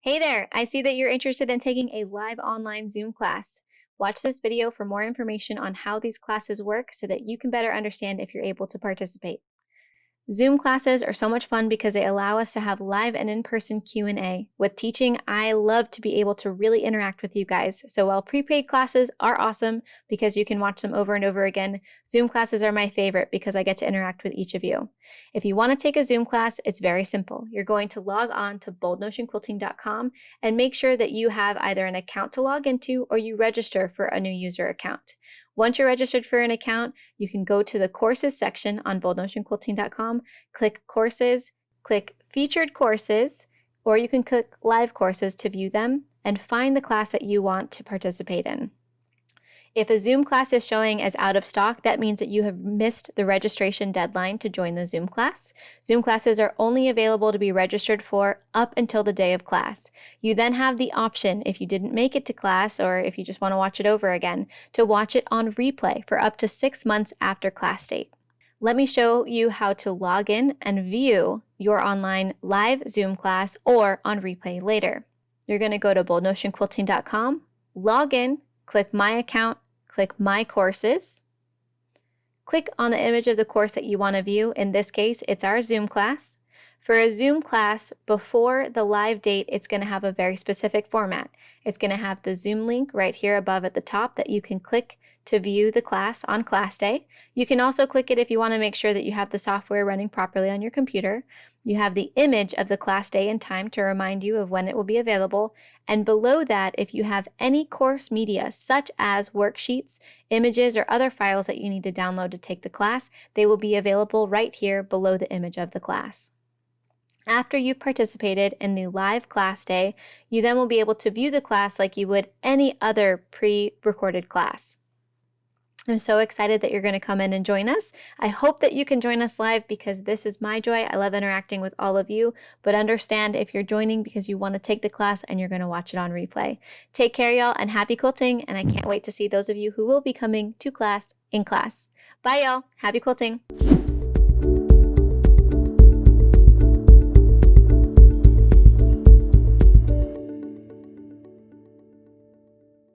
Hey there, I see that you're interested in taking a live online Zoom class. Watch this video for more information on how these classes work so that you can better understand if you're able to participate. Zoom classes are so much fun because they allow us to have live and in-person Q&A. With teaching, I love to be able to really interact with you guys. So while prepaid classes are awesome because you can watch them over and over again, Zoom classes are my favorite because I get to interact with each of you. If you want to take a Zoom class, it's very simple. You're going to log on to boldnotionquilting.com and make sure that you have either an account to log into or you register for a new user account. Once you're registered for an account, you can go to the courses section on boldnotionquilting.com, click courses, click featured courses, or you can click live courses to view them and find the class that you want to participate in. If a Zoom class is showing as out of stock, that means that you have missed the registration deadline to join the Zoom class. Zoom classes are only available to be registered for up until the day of class. You then have the option, if you didn't make it to class or if you just want to watch it over again, to watch it on replay for up to 6 months after class date. Let me show you how to log in and view your online live Zoom class or on replay later. You're going to go to boldnotionquilting.com, log in, click My Account, click My Courses. Click on the image of the course that you want to view. In this case, it's our Zoom class. For a Zoom class, before the live date, it's going to have a very specific format. It's going to have the Zoom link right here above at the top that you can click to view the class on class day. You can also click it if you want to make sure that you have the software running properly on your computer. You have the image of the class day and time to remind you of when it will be available. And below that, if you have any course media, such as worksheets, images, or other files that you need to download to take the class, they will be available right here below the image of the class. After you've participated in the live class day, you then will be able to view the class like you would any other pre-recorded class. I'm so excited that you're going to come in and join us. I hope that you can join us live because this is my joy. I love interacting with all of you, but understand if you're joining because you want to take the class and you're going to watch it on replay. Take care, y'all, and happy quilting, and I can't wait to see those of you who will be coming to class in class. Bye, y'all. Happy quilting.